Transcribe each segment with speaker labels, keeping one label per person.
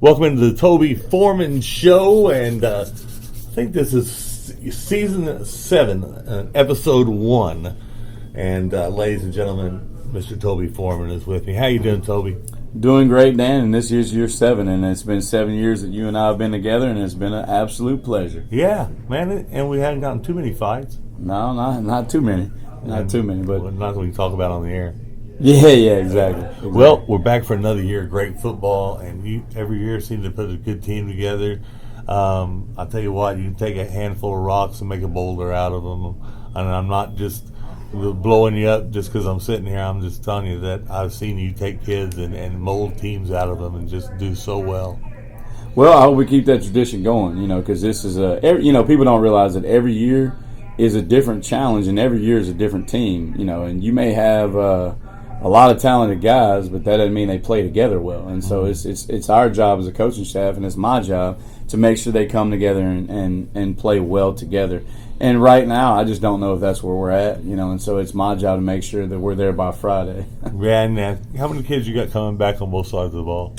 Speaker 1: Welcome into the Toby Foreman Show, and I think this is season 7, episode 1. And ladies and gentlemen, Mr. Toby Foreman is with me. How you doing, Toby?
Speaker 2: Doing great, Dan, and this year's year 7, and it's been 7 years that you and I have been together, and it's been an absolute pleasure.
Speaker 1: Yeah, man, and we haven't gotten too many fights.
Speaker 2: No, not too many. Not too many, but...
Speaker 1: Not that we can talk about on the air.
Speaker 2: Yeah, exactly.
Speaker 1: Well, we're back for another year of great football, and you every year seem to put a good team together. I'll tell you what, you can take a handful of rocks and make a boulder out of them. And I'm not just blowing you up just because I'm sitting here. I'm just telling you that I've seen you take kids and mold teams out of them and just do so well.
Speaker 2: Well, I hope we keep that tradition going, because this is people don't realize that every year is a different challenge, and every year is a different team, and you may have a lot of talented guys, but that doesn't mean they play together well. And so it's our job as a coaching staff, and it's my job to make sure they come together and play well together. And right now, I just don't know if that's where we're at, and so it's my job to make sure that we're there by Friday.
Speaker 1: Yeah, and how many kids you got coming back on both sides of the ball?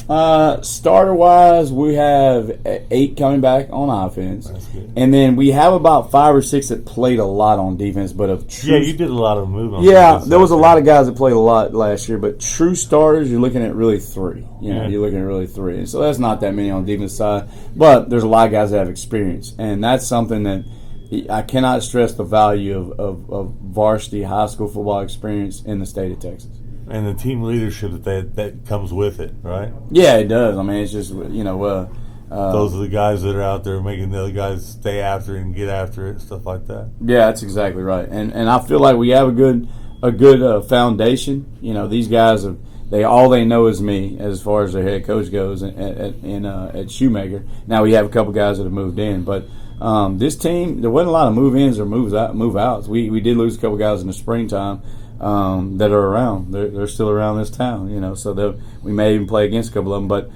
Speaker 2: Starter-wise, we have 8 coming back on offense.
Speaker 1: That's good.
Speaker 2: And then we have about 5 or 6 that played a lot on defense, but of true...
Speaker 1: Yeah, you did a lot of movement.
Speaker 2: Yeah, there was a lot of guys that played a lot last year, but true starters, you're looking at really 3. You're looking at really 3. And so that's not that many on the defense side, but there's a lot of guys that have experience, and that's something that I cannot stress the value of varsity high school football experience in the state of Texas.
Speaker 1: And the team leadership that comes with it, right?
Speaker 2: Yeah, it does. I mean, it's just,
Speaker 1: those are the guys that are out there making the other guys stay after it and get after it, stuff like that.
Speaker 2: Yeah, that's exactly right. And I feel like we have a good foundation. These guys all they know is me as far as their head coach goes at Shoemaker. Now we have a couple guys that have moved in, but this team, there wasn't a lot of move-ins or move-outs. We did lose a couple guys in the springtime that are around. They're still around this town, so we may even play against a couple of them. But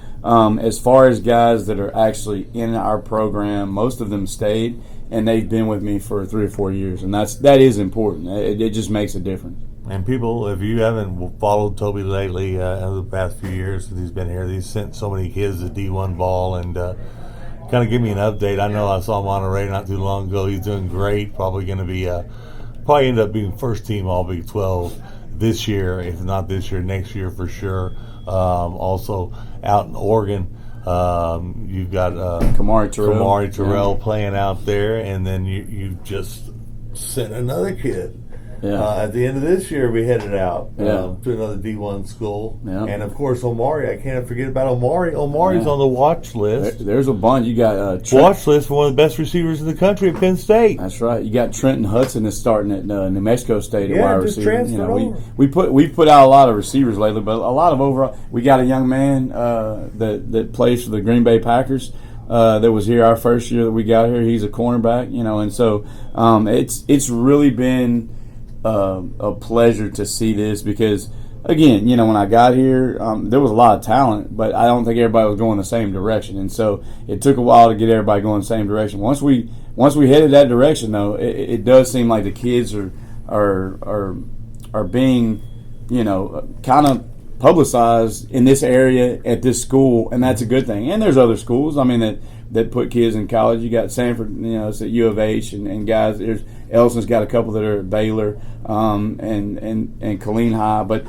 Speaker 2: as far as guys that are actually in our program, most of them stayed, and they've been with me for 3 or 4 years, and that is important. It just makes a difference.
Speaker 1: And people, if you haven't followed Toby lately over the past few years since he's been here, he's sent so many kids to D1 ball, and kind of give me an update. I know I saw him on a radio not too long ago. He's doing great. Probably going to be probably end up being first team All Big 12 this year. If not this year, next year for sure. Also out in Oregon, you've got
Speaker 2: Kamari Terrell
Speaker 1: playing out there, and then you just sent another kid. Yeah. At the end of this year, we headed out to another D1 school. Yeah. And, of course, Omari. I can't forget about Omari. Omari's on the watch list.
Speaker 2: There's a bunch. You got
Speaker 1: watch list for one of the best receivers in the country at Penn State.
Speaker 2: That's right. You got Trenton Hudson that's starting at New Mexico State at wide receiver. We put out a lot of receivers lately, but a lot of overall. We got a young man that plays for the Green Bay Packers. That was here our first year that we got here. He's a cornerback, and so it's really been a pleasure to see this because, again, when I got here, there was a lot of talent, but I don't think everybody was going the same direction, and so it took a while to get everybody going the same direction. Once we headed that direction, though, it does seem like the kids are being, kind of publicized in this area at this school, and that's a good thing. And there's other schools, that put kids in college. You got Sanford, it's at U of H, and guys. There's Ellison's got a couple that are at Baylor, and Killeen High. But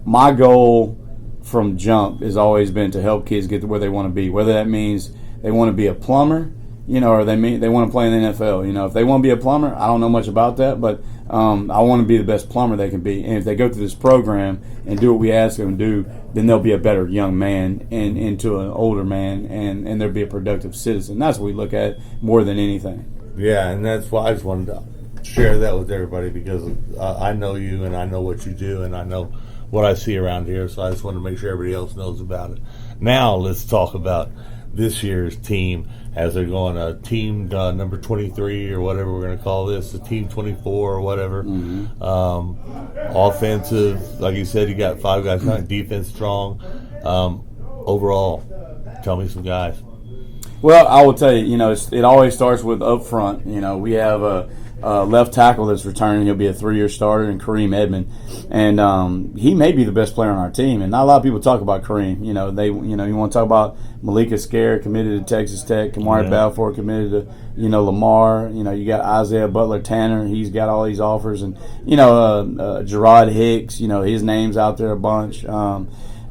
Speaker 2: my goal from jump has always been to help kids get to where they want to be. Whether that means they want to be a plumber, or they want to play in the NFL. If they want to be a plumber, I don't know much about that, but I want to be the best plumber they can be. And if they go through this program and do what we ask them to do, then they'll be a better young man and into an older man, and they'll be a productive citizen. That's what we look at more than anything.
Speaker 1: Yeah, and that's why I just wanted to share that with everybody because I know you and I know what you do and I know what I see around here, so I just wanted to make sure everybody else knows about it. Now let's talk about this year's team as they're going team number 23 or whatever we're going to call this, the team 24 or whatever. Mm-hmm. Offensive, like you said, you got 5 guys. Not defense strong. Overall, tell me some guys.
Speaker 2: Well, I will tell you, it always starts with up front. We have left tackle that's returning. He'll be a 3-year starter, and Kareem Edmond, and he may be the best player on our team. And not a lot of people talk about Kareem. You want to talk about Malika Scare, committed to Texas Tech. Kamari Balfour, committed to Lamar. You got Isaiah Butler Tanner. He's got all these offers, and Gerard Hicks. His name's out there a bunch.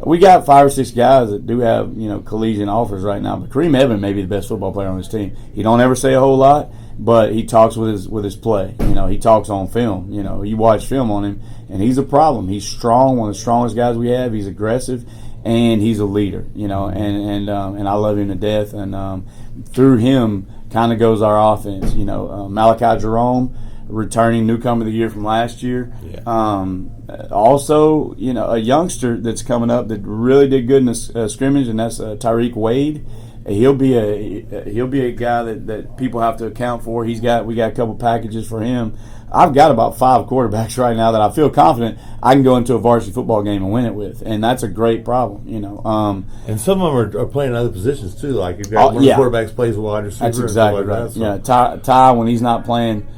Speaker 2: We got 5 or 6 guys that do have collegiate offers right now. But Kareem Edmond may be the best football player on his team. He don't ever say a whole lot, but he talks with his play. He talks on film. You watch film on him, and he's a problem. He's strong, one of the strongest guys we have. He's aggressive, and he's a leader. And I love him to death. And through him, kind of goes our offense. Malachi Jerome, returning newcomer of the year from last year. Yeah. Also, a youngster that's coming up that really did good in the scrimmage, and that's Tyreek Wade. He'll be a guy that people have to account for. We got a couple packages for him. I've got about 5 quarterbacks right now that I feel confident I can go into a varsity football game and win it with, and that's a great problem.
Speaker 1: And some of them are playing other positions too. Like you've got one of the quarterbacks plays wide receiver.
Speaker 2: That's exactly right. So. Yeah, Ty when he's not playing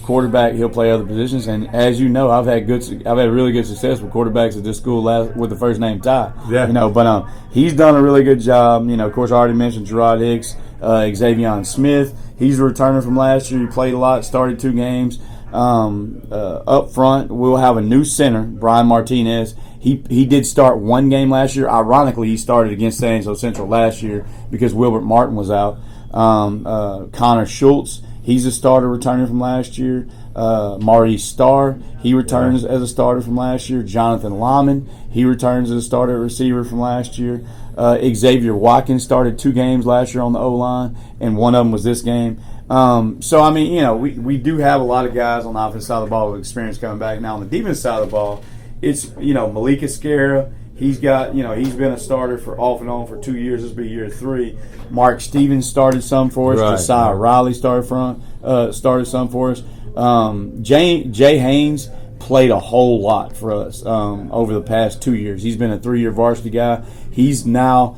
Speaker 2: quarterback, he'll play other positions. And as you know, I've had really good success with quarterbacks at this school with the first name Ty. Yeah. But he's done a really good job. Of course, I already mentioned Gerard Hicks, Xavion Smith. He's a returner from last year. He played a lot, started 2 games. Up front, we'll have a new center, Brian Martinez. He did start 1 game last year. Ironically, he started against San Angelo Central last year because Wilbert Martin was out. Connor Schultz, he's a starter returning from last year. Maurice Starr, he returns as a starter from last year. Jonathan Lyman, he returns as a starter receiver from last year. Xavier Watkins started 2 games last year on the O-line, and one of them was this game. We do have a lot of guys on the offensive side of the ball with experience coming back. Now on the defense side of the ball, it's Malika Scara. He's been a starter for off and on for 2 years. This will be year 3. Mark Stevens started some for us. Right. Josiah Riley started some for us. Jay Haynes played a whole lot for us over the past 2 years. He's been a 3-year varsity guy. He's now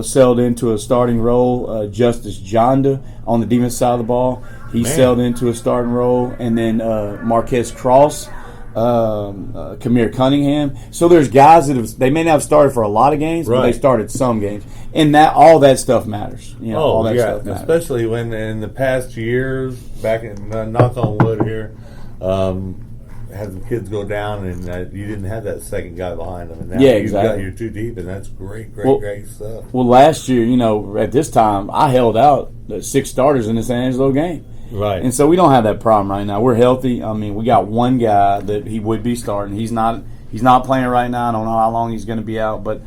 Speaker 2: settled into a starting role. Justice Jonda on the defense side of the ball, settled into a starting role. And then Marquez Cross, Kamir Cunningham. So there's guys that they may not have started for a lot of games, but they started some games, and all that stuff matters. All that stuff matters.
Speaker 1: Especially when in the past years, back in knock on wood here, had the kids go down, and you didn't have that second guy behind them. And now you're too deep, and that's great stuff. Well,
Speaker 2: last year, at this time, I held out 6 starters in the San Angelo game.
Speaker 1: Right.
Speaker 2: And so we don't have that problem right now. We're healthy. We got 1 guy that he would be starting. He's not playing right now. I don't know how long he's going to be out, but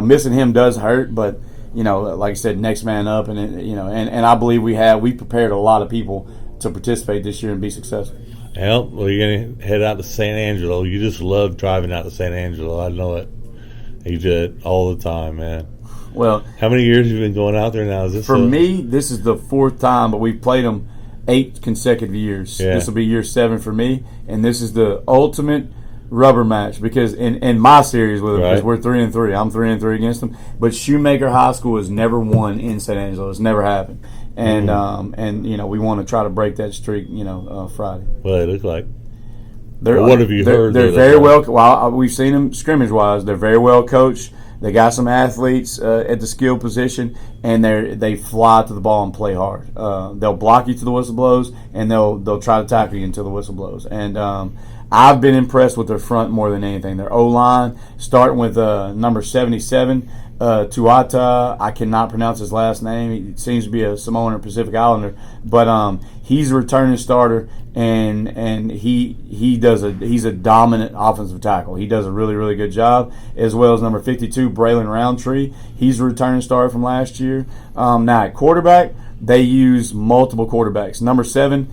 Speaker 2: missing him does hurt. But like I said, next man up, and I believe we prepared a lot of people to participate this year and be successful.
Speaker 1: Well, you're going to head out to San Angelo. You just love driving out to San Angelo. I know it. You do it all the time, man.
Speaker 2: Well,
Speaker 1: how many years have you been going out there now?
Speaker 2: Me, this is the 4th time, but we've played them 8 consecutive years. Yeah. This will be year 7 for me, and this is the ultimate rubber match because in my series with them, because we're 3-3. I'm 3-3 against them. But Shoemaker High School has never won in San Angelo. It's never happened, and we want to try to break that streak. Friday.
Speaker 1: Well, they look like. What have you heard?
Speaker 2: They're very well. Well, we've seen them scrimmage wise. They're very well coached. They got some athletes at the skill position, and they fly to the ball and play hard. They'll block you to the whistle blows, and they'll try to tackle you until the whistle blows. And I've been impressed with their front more than anything. Their O-line, starting with number 77, Tuata. I cannot pronounce his last name. He seems to be a Samoan or Pacific Islander, but he's a returning starter, and he's a dominant offensive tackle. He does a really, really good job, as well as number 52, Braylon Roundtree. He's a returning starter from last year. Now at quarterback, they use multiple quarterbacks. Number 7,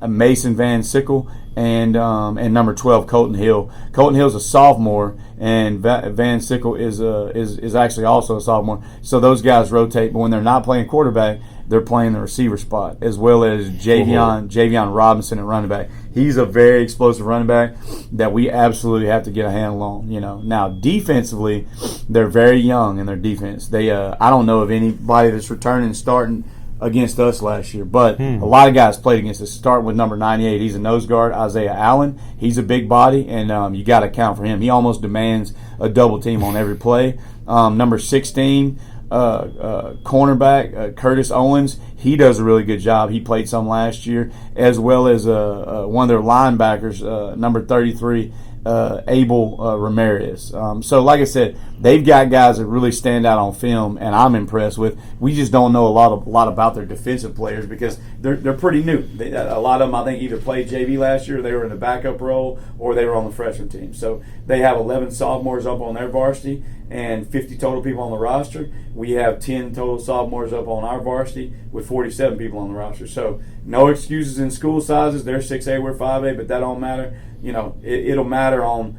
Speaker 2: Mason Van Sickle, and number 12, Colton Hill. Colton Hill's a sophomore, and Van Sickle is actually also a sophomore. So those guys rotate, but when they're not playing quarterback, they're playing the receiver spot, as well as Javion Robinson at running back. He's a very explosive running back that we absolutely have to get a handle on. Now defensively, they're very young in their defense. I don't know of anybody that's returning and starting against us last year, but a lot of guys played against us. Starting with number 98, he's a nose guard, Isaiah Allen. He's a big body, and you got to account for him. He almost demands a double team on every play. Number 16, cornerback Curtis Owens. He does a really good job. He played some last year, as well as one of their linebackers, number 33. Abel Ramirez. So like I said, they've got guys that really stand out on film, and I'm impressed with. We just don't know a lot about their defensive players because they're pretty new. A lot of them, I think, either played JV last year, or they were in the backup role, or they were on the freshman team. So they have 11 sophomores up on their varsity and 50 total people on the roster. We have 10 total sophomores up on our varsity with 47 people on the roster. So no excuses in school sizes. They're 6A, we're 5A, but that don't matter. You know, it'll matter on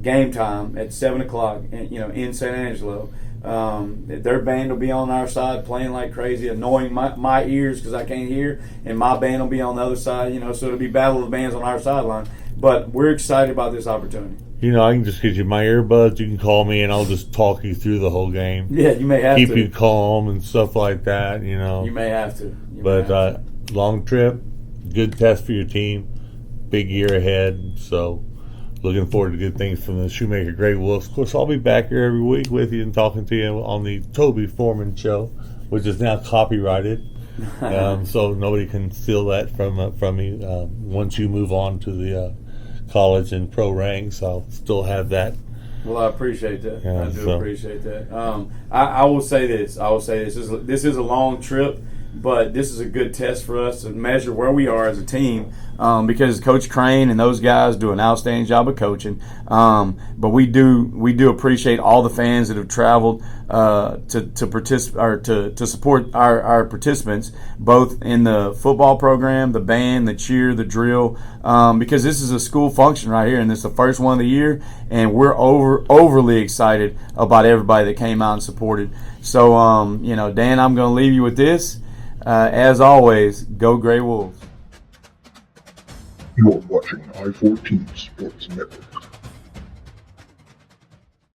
Speaker 2: game time at 7 o'clock. In San Angelo. Their band will be on our side playing like crazy, annoying my ears because I can't hear, and my band will be on the other side. So it'll be battle of the bands on our sideline. But we're excited about this opportunity.
Speaker 1: I can just get you my earbuds. You can call me, and I'll just talk you through the whole game.
Speaker 2: Yeah, you may have to.
Speaker 1: Keep you calm and stuff like that,
Speaker 2: You may have to.
Speaker 1: But long trip, good test for your team, big year ahead. So looking forward to good things from the Shoemaker Grey Wolves. Of course, I'll be back here every week with you and talking to you on the Toby Foreman show, which is now copyrighted. So nobody can steal that from me. Once you move on to the college and pro ranks, I'll still have that.
Speaker 2: Well, I appreciate that. I do appreciate that. I will say this. This is a long trip, but this is a good test for us to measure where we are as a team, because Coach Crane and those guys do an outstanding job of coaching. But we do appreciate all the fans that have traveled to participate or to support our participants, both in the football program, the band, the cheer, the drill, because this is a school function right here, and this is the first one of the year, and we're overly excited about everybody that came out and supported. So, Dan, I'm going to leave you with this. As always, go Grey Wolves.
Speaker 3: You are watching I-14 Sports Network.